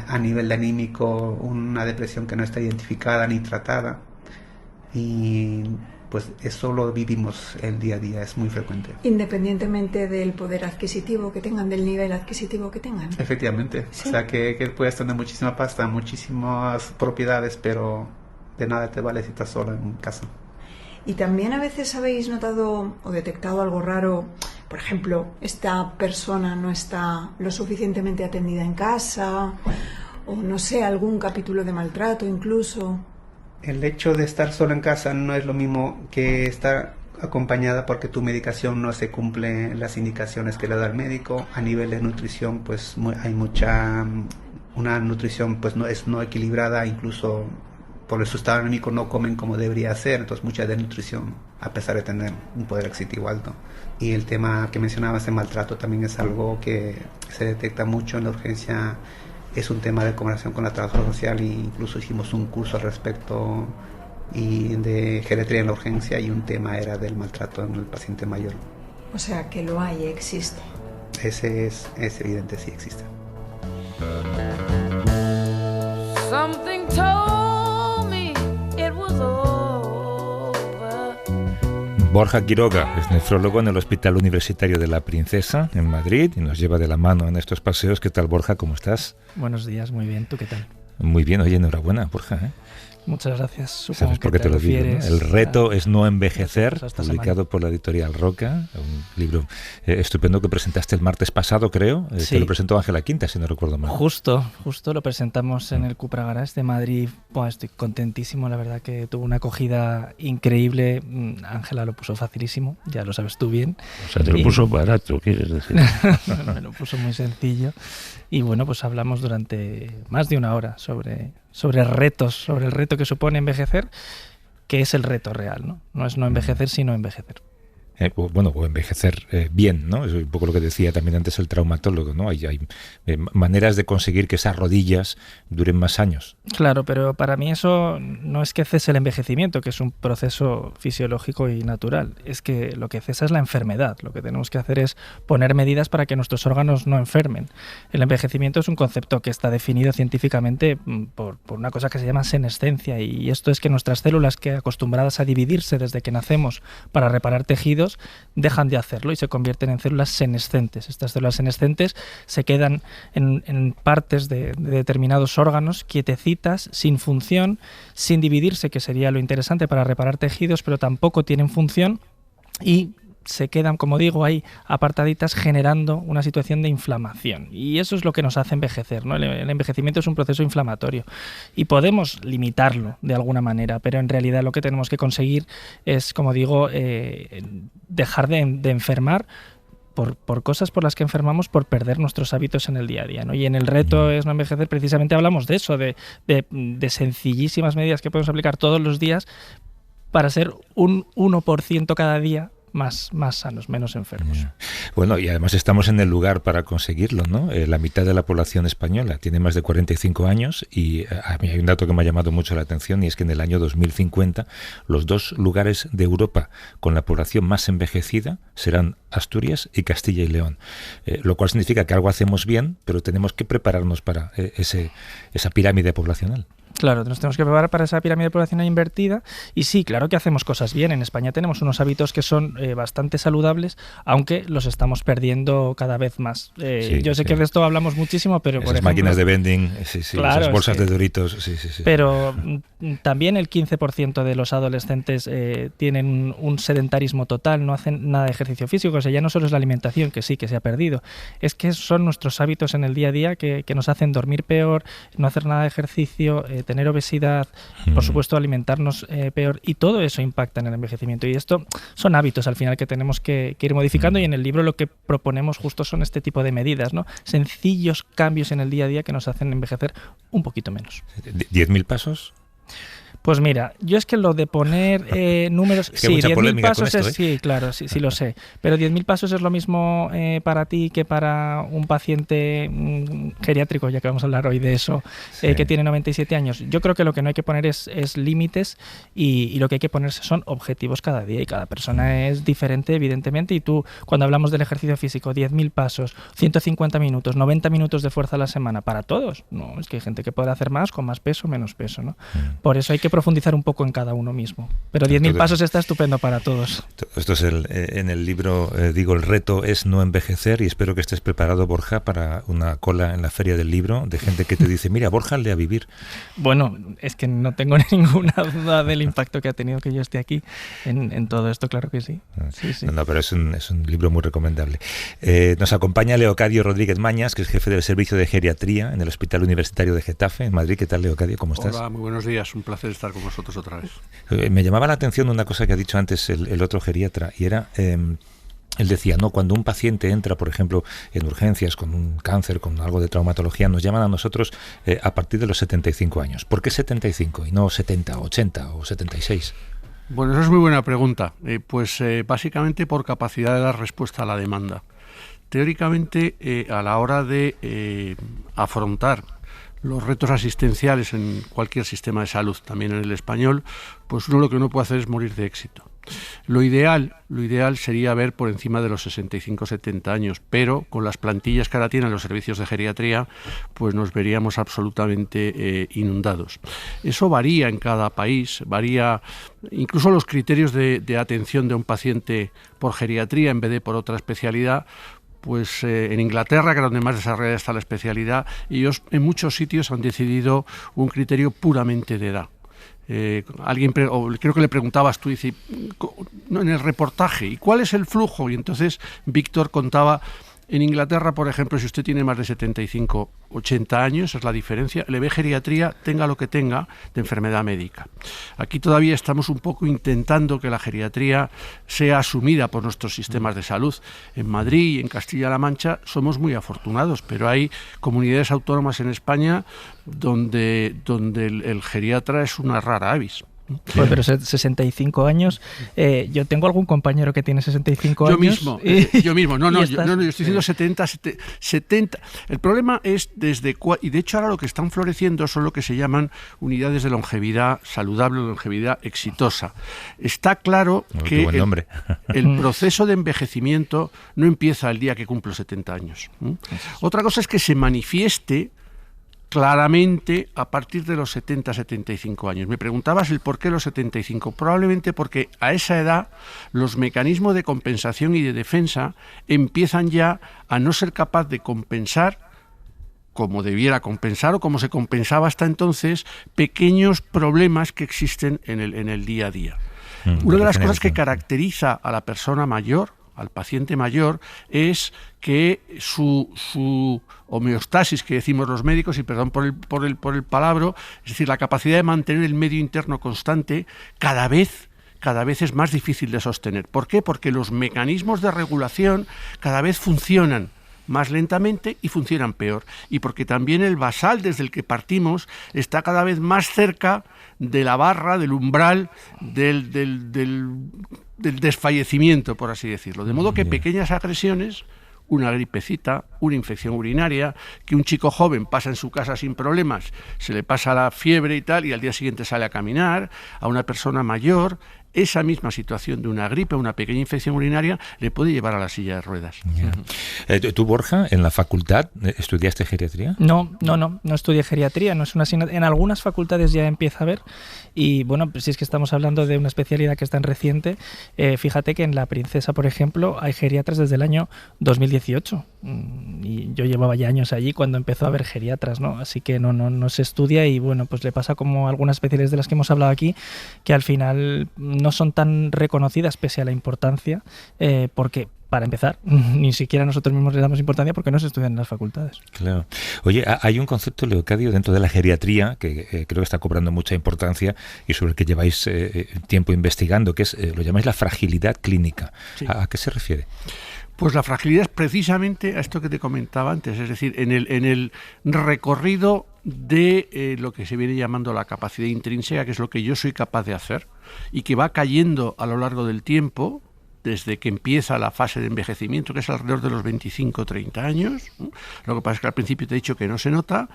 A nivel anímico, una depresión que no está identificada ni tratada, y pues eso lo vivimos el día a día, es muy frecuente. Independientemente del poder adquisitivo que tengan, del nivel adquisitivo que tengan. Efectivamente, ¿sí? O sea que puedes tener muchísima pasta, muchísimas propiedades, pero de nada te vale si estás sola en casa. Y también a veces habéis notado o detectado algo raro. Por ejemplo, esta persona no está lo suficientemente atendida en casa, o no sé, algún capítulo de maltrato incluso. El hecho de estar sola en casa no es lo mismo que estar acompañada porque tu medicación no se cumple las indicaciones que le da el médico. A nivel de nutrición, pues hay una nutrición pues no equilibrada, incluso por su estado anímico no comen como debería ser, entonces mucha desnutrición a pesar de tener un poder adquisitivo alto. Y el tema que mencionabas de maltrato también es algo que se detecta mucho en la urgencia, es un tema de conversación con la trabajadora social e incluso hicimos un curso al respecto y de geriatría en la urgencia y un tema era del maltrato en el paciente mayor. O sea que lo hay, existe. Ese es evidente, sí existe. Something told me it was over. Borja Quiroga es nefrólogo en el Hospital Universitario de la Princesa en Madrid y nos lleva de la mano en estos paseos. ¿Qué tal, Borja? ¿Cómo estás? Buenos días, muy bien. ¿Tú qué tal? Muy bien. Oye, enhorabuena, Borja, ¿eh? Muchas gracias. Supongo ¿Sabes por qué te lo digo, ¿no? El reto es no envejecer, publicado por la editorial Roca, un libro estupendo que presentaste el martes pasado, creo, sí. Que lo presentó Ángela Quinta, si no recuerdo mal. Justo lo presentamos en el Cupra Garage de Madrid. Bueno, estoy contentísimo, la verdad que tuvo una acogida increíble. Ángela lo puso facilísimo, ya lo sabes tú bien. O sea, te lo puso barato, ¿quieres decir? Me lo puso muy sencillo. Y bueno, pues hablamos durante más de una hora sobre sobre retos, sobre el reto que supone envejecer, que es el reto real, ¿no? No es no envejecer, sino envejecer. O envejecer bien, ¿no? Es un poco lo que decía también antes el traumatólogo, ¿no? Hay maneras de conseguir que esas rodillas duren más años. Claro, pero para mí eso no es que cese el envejecimiento, que es un proceso fisiológico y natural. Es que lo que cesa es la enfermedad. Lo que tenemos que hacer es poner medidas para que nuestros órganos no enfermen. El envejecimiento es un concepto que está definido científicamente por una cosa que se llama senescencia, y esto es que nuestras células, que acostumbradas a dividirse desde que nacemos para reparar tejidos, dejan de hacerlo y se convierten en células senescentes. Estas células senescentes se quedan en partes de determinados órganos quietecitas, sin función, sin dividirse, que sería lo interesante para reparar tejidos, pero tampoco tienen función y se quedan, como digo, ahí apartaditas, generando una situación de inflamación. Y eso es lo que nos hace envejecer, ¿no? El envejecimiento es un proceso inflamatorio y podemos limitarlo de alguna manera, pero en realidad lo que tenemos que conseguir es, como digo, dejar de enfermar por cosas por las que enfermamos por perder nuestros hábitos en el día a día, ¿no? Y en el reto es no envejecer precisamente hablamos de eso, de sencillísimas medidas que podemos aplicar todos los días para ser un 1% cada día más sanos, menos enfermos. Bueno, y además estamos en el lugar para conseguirlo, ¿no? La mitad de la población española tiene más de 45 años y a mí hay un dato que me ha llamado mucho la atención, y es que en el año 2050 los 2 lugares de Europa con la población más envejecida serán Asturias y Castilla y León, lo cual significa que algo hacemos bien, pero tenemos que prepararnos para esa pirámide poblacional. Claro, nos tenemos que preparar para esa pirámide poblacional invertida, y sí, claro que hacemos cosas bien. En España tenemos unos hábitos que son bastante saludables, aunque los estamos perdiendo cada vez más. Yo sé que de esto hablamos muchísimo, pero esas por ejemplo, máquinas de vending, claro, esas bolsas de Doritos, Pero también el 15% de los adolescentes tienen un sedentarismo total, no hacen nada de ejercicio físico. O sea, ya no solo es la alimentación, que sí, que se ha perdido, es que son nuestros hábitos en el día a día que nos hacen dormir peor, no hacer nada de ejercicio, tener obesidad, por supuesto alimentarnos peor, y todo eso impacta en el envejecimiento. Y esto son hábitos al final que tenemos que ir modificando, y en el libro lo que proponemos justo son este tipo de medidas, ¿no? Sencillos cambios en el día a día que nos hacen envejecer un poquito menos. ¿10.000 pasos? Pues mira, yo es que lo de poner números... Es que sí, 10.000 pasos esto, es... Sí, claro, sí lo sé. Pero 10.000 pasos es lo mismo para ti que para un paciente geriátrico, ya que vamos a hablar hoy de eso, que tiene 97 años. Yo creo que lo que no hay que poner es límites, y lo que hay que ponerse son objetivos cada día, y cada persona es diferente, evidentemente, y tú, cuando hablamos del ejercicio físico, 10.000 pasos, 150 minutos, 90 minutos de fuerza a la semana, para todos. No, es que hay gente que puede hacer más, con más peso, menos peso, ¿no? Por eso hay que profundizar un poco en cada uno mismo. Pero 10.000 pasos está estupendo para todos. Esto es en el libro, digo, el reto es no envejecer, y espero que estés preparado, Borja, para una cola en la feria del libro de gente que te dice, mira, Borja, lea Vivir. Bueno, es que no tengo ninguna duda del impacto que ha tenido que yo esté aquí en todo esto, claro que sí. Sí. No, pero es un libro muy recomendable. Nos acompaña Leocadio Rodríguez Mañas, que es jefe del servicio de geriatría en el Hospital Universitario de Getafe, en Madrid. ¿Qué tal, Leocadio? ¿Cómo estás? Hola, muy buenos días. Un placer estar con vosotros otra vez. Me llamaba la atención una cosa que ha dicho antes el otro geriatra, y era, él decía, no, cuando un paciente entra, por ejemplo, en urgencias con un cáncer, con algo de traumatología, nos llaman a nosotros a partir de los 75 años. ¿Por qué 75 y no 70, 80 o 76? Bueno, esa es muy buena pregunta. Básicamente por capacidad de dar respuesta a la demanda. Teóricamente, a la hora de afrontar los retos asistenciales en cualquier sistema de salud, también en el español, pues lo que uno puede hacer es morir de éxito. Lo ideal sería ver por encima de los 65-70 años, pero con las plantillas que ahora tienen los servicios de geriatría, pues nos veríamos absolutamente inundados. Eso varía en cada país, varía incluso los criterios de atención de un paciente por geriatría en vez de por otra especialidad. Pues en Inglaterra, que es donde más desarrollada está la especialidad, ellos en muchos sitios han decidido un criterio puramente de edad. Creo que le preguntabas tú, dice, en el reportaje, ¿y cuál es el flujo? Y entonces Víctor contaba En Inglaterra, por ejemplo, si usted tiene más de 75, 80 años, es la diferencia, le ve geriatría, tenga lo que tenga de enfermedad médica. Aquí todavía estamos un poco intentando que la geriatría sea asumida por nuestros sistemas de salud. En Madrid y en Castilla-La Mancha somos muy afortunados, pero hay comunidades autónomas en España donde el geriatra es una rara avis. Pues, pero 65 años, yo tengo algún compañero que tiene 65 yo años. Mismo, yo mismo, yo estoy diciendo 70. El problema es y de hecho ahora lo que están floreciendo son lo que se llaman unidades de longevidad saludable o longevidad exitosa. Está claro que el proceso de envejecimiento no empieza el día que cumplo 70 años. Otra cosa es que se manifieste claramente a partir de los 70-75 años. Me preguntabas el por qué los 75. Probablemente porque a esa edad los mecanismos de compensación y de defensa empiezan ya a no ser capaz de compensar como debiera compensar o como se compensaba hasta entonces pequeños problemas que existen en el día a día. Una de las cosas que caracteriza a la persona mayor, al paciente mayor, es que su homeostasis, que decimos los médicos, y perdón por el palabra, es decir, la capacidad de mantener el medio interno constante, cada vez es más difícil de sostener. ¿Por qué? Porque los mecanismos de regulación cada vez funcionan más lentamente y funcionan peor. Y porque también el basal desde el que partimos está cada vez más cerca de la barra, del umbral, del desfallecimiento, por así decirlo. De modo que pequeñas agresiones, una gripecita, una infección urinaria, que un chico joven pasa en su casa sin problemas, se le pasa la fiebre y tal, y al día siguiente sale a caminar, a una persona mayor, esa misma situación de una gripe, una pequeña infección urinaria, le puede llevar a la silla de ruedas. ¿Tú, Borja, en la facultad estudiaste geriatría? No estudié geriatría, no es una asignatura. En algunas facultades ya empieza a haber, y bueno, pues si es que estamos hablando de una especialidad que es tan reciente, fíjate que en La Princesa, por ejemplo, hay geriatras desde el año 2018, y yo llevaba ya años allí cuando empezó a haber geriatras, ¿no? Así que no se estudia, y bueno, pues le pasa como a algunas especialidades de las que hemos hablado aquí, que al final no son tan reconocidas pese a la importancia, porque, para empezar, ni siquiera nosotros mismos le damos importancia porque no se estudian en las facultades. Claro. Oye, hay un concepto, Leocadio, dentro de la geriatría que creo que está cobrando mucha importancia y sobre el que lleváis tiempo investigando, que es, lo llamáis la fragilidad clínica. Sí. ¿A qué se refiere? Pues la fragilidad es precisamente a esto que te comentaba antes, es decir, en el recorrido de lo que se viene llamando la capacidad intrínseca, que es lo que yo soy capaz de hacer y que va cayendo a lo largo del tiempo, desde que empieza la fase de envejecimiento, que es alrededor de los 25-30 años. Lo que pasa es que al principio te he dicho que no se nota.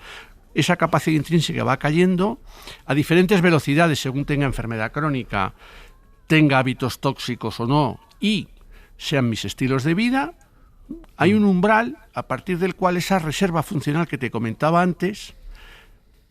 Esa capacidad intrínseca va cayendo a diferentes velocidades según tenga enfermedad crónica, tenga hábitos tóxicos o no, y sean mis estilos de vida. Hay un umbral a partir del cual esa reserva funcional que te comentaba antes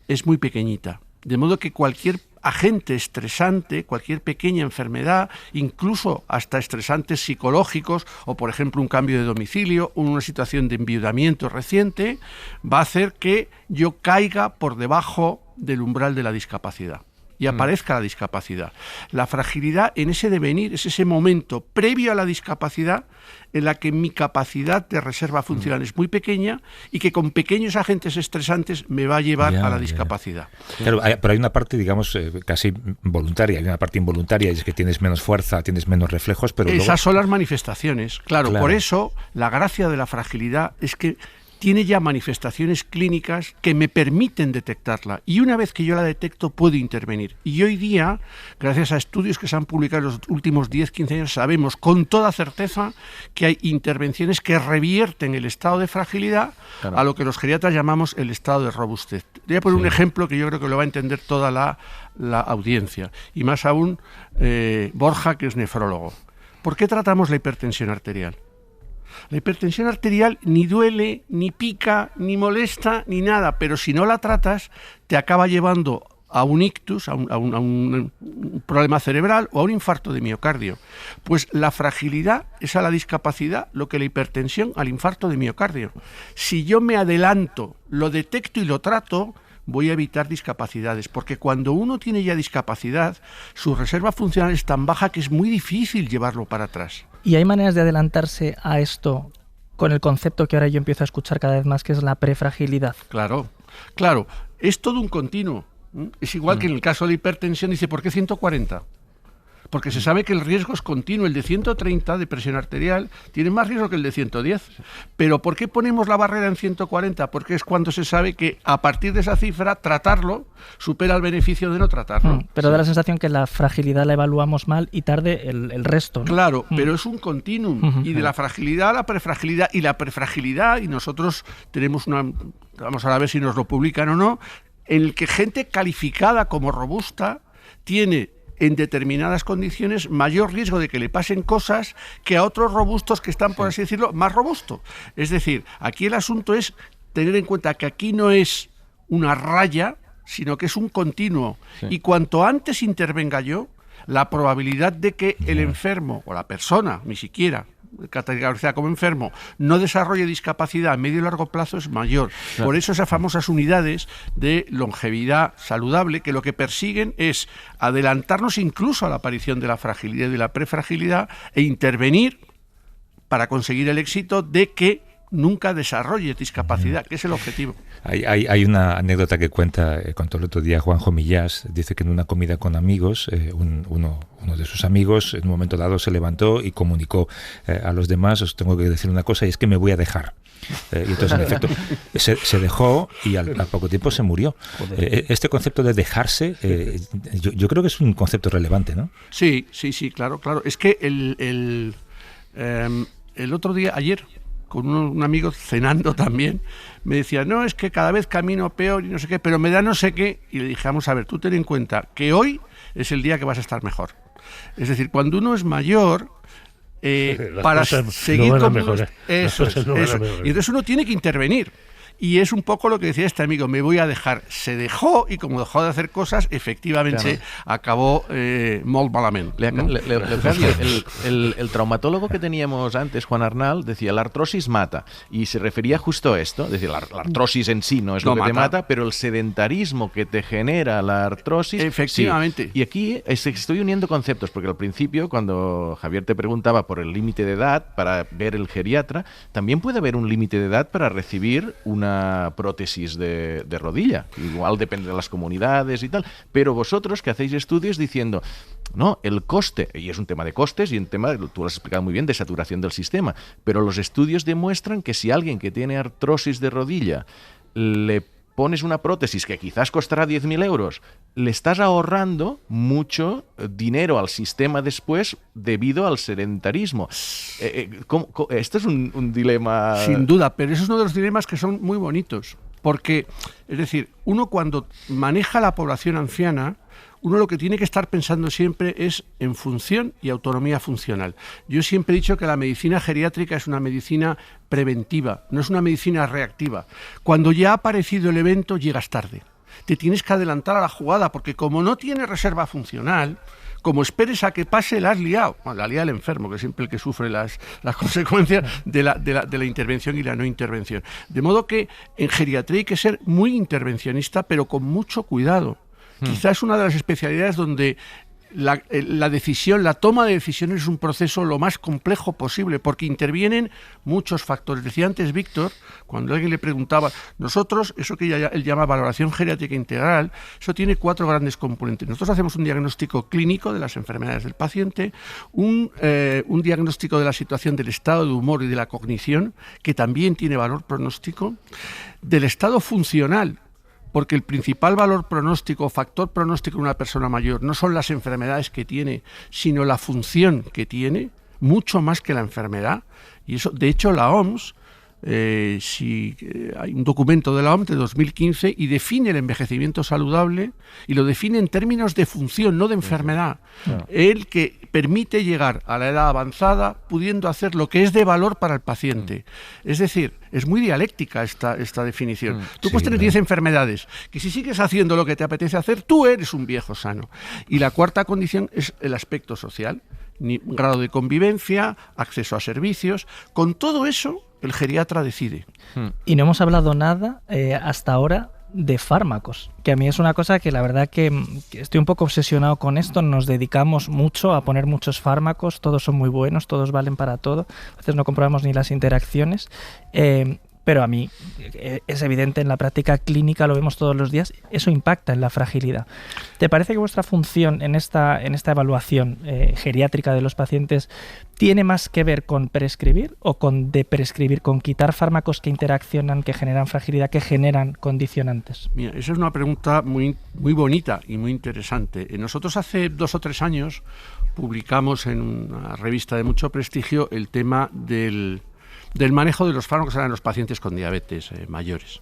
es muy pequeñita. De modo que cualquier agente estresante, cualquier pequeña enfermedad, incluso hasta estresantes psicológicos o, por ejemplo, un cambio de domicilio, una situación de enviudamiento reciente, va a hacer que yo caiga por debajo del umbral de la discapacidad y aparezca la discapacidad. La fragilidad en ese devenir es ese momento previo a la discapacidad en la que mi capacidad de reserva funcional es muy pequeña y que con pequeños agentes estresantes me va a llevar a la discapacidad. Claro, pero hay una parte, digamos, casi voluntaria, hay una parte involuntaria, y es que tienes menos fuerza, tienes menos reflejos, pero esas son las manifestaciones. Claro, por eso la gracia de la fragilidad es que tiene ya manifestaciones clínicas que me permiten detectarla, y una vez que yo la detecto puedo intervenir. Y hoy día, gracias a estudios que se han publicado en los últimos 10-15 años, sabemos con toda certeza que hay intervenciones que revierten el estado de fragilidad a lo que los geriatras llamamos el estado de robustez. Voy a poner un ejemplo que yo creo que lo va a entender toda la audiencia, y más aún Borja, que es nefrólogo. ¿Por qué tratamos la hipertensión arterial? La hipertensión arterial ni duele, ni pica, ni molesta, ni nada, pero si no la tratas, te acaba llevando a un ictus, a un problema cerebral o a un infarto de miocardio. Pues la fragilidad es a la discapacidad lo que la hipertensión al infarto de miocardio. Si yo me adelanto, lo detecto y lo trato, voy a evitar discapacidades, porque cuando uno tiene ya discapacidad, su reserva funcional es tan baja que es muy difícil llevarlo para atrás. ¿Y hay maneras de adelantarse a esto con el concepto que ahora yo empiezo a escuchar cada vez más, que es la prefragilidad. Claro, es todo un continuo. Es igual que en el caso de la hipertensión, dice, ¿por qué 140? Porque se sabe que el riesgo es continuo. El de 130 de presión arterial tiene más riesgo que el de 110. Pero ¿por qué ponemos la barrera en 140? Porque es cuando se sabe que a partir de esa cifra tratarlo supera el beneficio de no tratarlo. Pero da la sensación que la fragilidad la evaluamos mal y tarde el resto, ¿no? Claro, pero es un continuum. Y de la fragilidad a la prefragilidad. Y la prefragilidad, y nosotros tenemos vamos a ver si nos lo publican o no, en el que gente calificada como robusta tiene en determinadas condiciones mayor riesgo de que le pasen cosas que a otros robustos que están, por así decirlo, más robustos. Es decir, aquí el asunto es tener en cuenta que aquí no es una raya, sino que es un continuo. Y cuanto antes intervenga yo, la probabilidad de que el enfermo o la persona, ni siquiera categorizada como enfermo, no desarrolle discapacidad a medio y largo plazo es mayor. Por eso esas famosas unidades de longevidad saludable, que lo que persiguen es adelantarnos incluso a la aparición de la fragilidad y de la prefragilidad e intervenir para conseguir el éxito de que nunca desarrolle discapacidad, que es el objetivo. Hay una anécdota que contó el otro día Juanjo Millás. Dice que en una comida con amigos, uno de sus amigos en un momento dado se levantó y comunicó a los demás: os tengo que decir una cosa, y es que me voy a dejar. Y entonces, en efecto, se dejó y al poco tiempo se murió. Este concepto de dejarse, yo creo que es un concepto relevante, ¿no? Sí, claro. Es que el otro día, ayer, con un amigo cenando también, me decía, no, es que cada vez camino peor y no sé qué, pero me da no sé qué. Y le dije, vamos a ver, tú ten en cuenta que hoy es el día que vas a estar mejor. Es decir, cuando uno es mayor, para seguir no como... Eso. Y entonces uno tiene que intervenir. Y es un poco lo que decía este amigo, me voy a dejar. Se dejó, y como dejó de hacer cosas, efectivamente acabó molt malament. El traumatólogo que teníamos antes, Juan Arnal, decía, la artrosis mata. Y se refería justo a esto. Es decir, la artrosis en sí no es lo que te mata, pero el sedentarismo que te genera la artrosis... Efectivamente. Sí. Y aquí estoy uniendo conceptos, porque al principio, cuando Javier te preguntaba por el límite de edad para ver el geriatra, también puede haber un límite de edad para recibir una prótesis de rodilla. Igual depende de las comunidades y tal, pero vosotros que hacéis estudios diciendo, no, el coste, y es un tema de costes y un tema, tú lo has explicado muy bien, de saturación del sistema, pero los estudios demuestran que si alguien que tiene artrosis de rodilla le pones una prótesis que quizás costará 10.000 euros, le estás ahorrando mucho dinero al sistema después debido al sedentarismo. Esto es un dilema... Sin duda, pero eso es uno de los dilemas que son muy bonitos, porque, es decir, uno cuando maneja la población anciana, uno lo que tiene que estar pensando siempre es en función y autonomía funcional. Yo siempre he dicho que la medicina geriátrica es una medicina preventiva, no es una medicina reactiva. Cuando ya ha aparecido el evento, llegas tarde. Te tienes que adelantar a la jugada, porque como no tienes reserva funcional, como esperes a que pase, la has liado. Bueno, la lía el enfermo, que es siempre el que sufre las consecuencias de la intervención y la no intervención. De modo que en geriatría hay que ser muy intervencionista, pero con mucho cuidado. Quizás es una de las especialidades donde la decisión, la toma de decisiones es un proceso lo más complejo posible, porque intervienen muchos factores. Decía antes Víctor, cuando alguien le preguntaba, nosotros, eso que él llama valoración geriátrica integral, eso tiene 4 grandes componentes. Nosotros hacemos un diagnóstico clínico de las enfermedades del paciente, un diagnóstico de la situación del estado de humor y de la cognición, que también tiene valor pronóstico, del estado funcional, porque el principal valor pronóstico, factor pronóstico en una persona mayor, no son las enfermedades que tiene, sino la función que tiene, mucho más que la enfermedad. Y eso, de hecho, la OMS, hay un documento de la OMS de 2015 y define el envejecimiento saludable, y lo define en términos de función, no de enfermedad. El que permite llegar a la edad avanzada pudiendo hacer lo que es de valor para el paciente. Es decir, es muy dialéctica esta definición. Tú puedes tener 10 enfermedades, que si sigues haciendo lo que te apetece hacer, tú eres un viejo sano. Y la cuarta condición es el aspecto social, grado de convivencia, acceso a servicios. Con todo eso, el geriatra decide. Y no hemos hablado nada hasta ahora de fármacos, que a mí es una cosa que la verdad que estoy un poco obsesionado con esto. Nos dedicamos mucho a poner muchos fármacos, todos son muy buenos, todos valen para todo, a veces no comprobamos ni las interacciones, pero a mí es evidente, en la práctica clínica lo vemos todos los días, eso impacta en la fragilidad. ¿Te parece que vuestra función en esta evaluación geriátrica de los pacientes tiene más que ver con prescribir o con deprescribir, con quitar fármacos que interaccionan, que generan fragilidad, que generan condicionantes? Mira, esa es una pregunta muy, muy bonita y muy interesante. Nosotros hace 2 o 3 años publicamos en una revista de mucho prestigio el tema del manejo de los fármacos en los pacientes con diabetes mayores.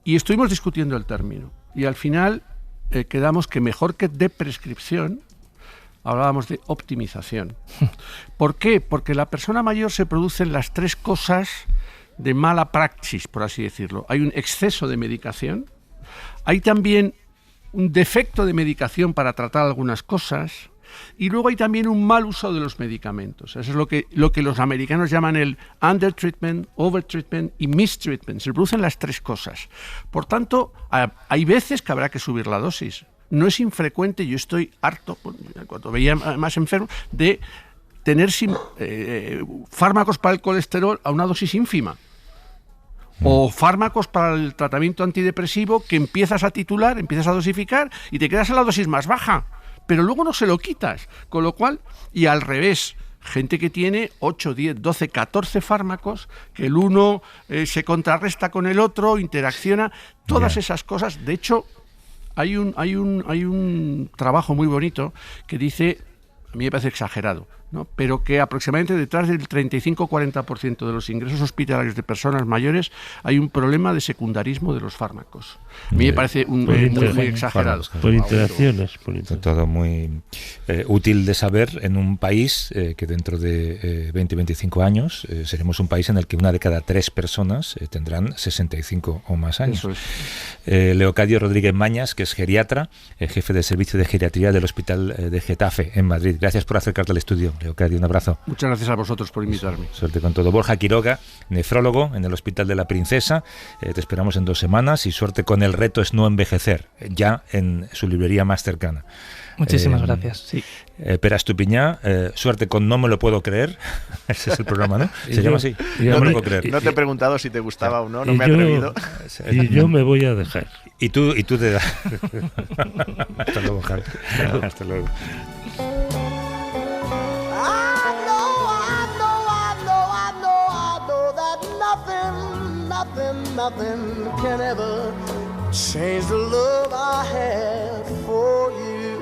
Y estuvimos discutiendo el término. Y al final quedamos que mejor que de prescripción, hablábamos de optimización. ¿Por qué? Porque la persona mayor se producen las 3 cosas de mala praxis, por así decirlo. Hay un exceso de medicación, hay también un defecto de medicación para tratar algunas cosas, y luego hay también un mal uso de los medicamentos. Eso es lo que los americanos llaman el undertreatment, overtreatment y mistreatment. Se producen las 3 cosas. Por tanto, hay veces que habrá que subir la dosis. No es infrecuente, yo estoy harto, cuando veía más enfermos, de tener fármacos para el colesterol a una dosis ínfima. O fármacos para el tratamiento antidepresivo que empiezas a titular, empiezas a dosificar y te quedas en la dosis más baja, pero luego no se lo quitas. Con lo cual, y al revés, gente que tiene 8, 10, 12, 14 fármacos, que el uno se contrarresta con el otro, interacciona, todas esas cosas. De hecho, hay un trabajo muy bonito que dice, a mí me parece exagerado, ¿no?, pero que aproximadamente detrás del 35-40% de los ingresos hospitalarios de personas mayores hay un problema de secundarismo de los fármacos. A mí me parece muy exagerado. Por interacciones. Todo muy útil de saber en un país que dentro de 20-25 años seremos un país en el que 1 de cada 3 personas tendrán 65 o más años. Eso es. Leocadio Rodríguez Mañas, que es geriatra, jefe de servicio de geriatría del Hospital de Getafe en Madrid. Gracias por acercarte al estudio, Leocadio, un abrazo. Muchas gracias a vosotros por invitarme. Suerte con todo. Borja Quiroga, nefrólogo en el Hospital de la Princesa. Te esperamos en 2 semanas y suerte con El reto es no envejecer, ya en su librería más cercana. Muchísimas gracias. Sí. Pere Estupiñán, suerte con No me lo puedo creer. Ese es el programa, ¿no? Se llama así. No me lo puedo creer. No te he preguntado si te gustaba o no, no me he atrevido. Y yo me voy a dejar. Y tú te das. Hasta luego, Javi. Hasta luego. Nothing can ever change the love I have for you.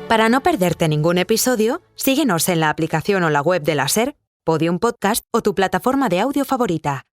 Para no perderte ningún episodio, síguenos en la aplicación o la web de la SER, Podium Podcast o tu plataforma de audio favorita.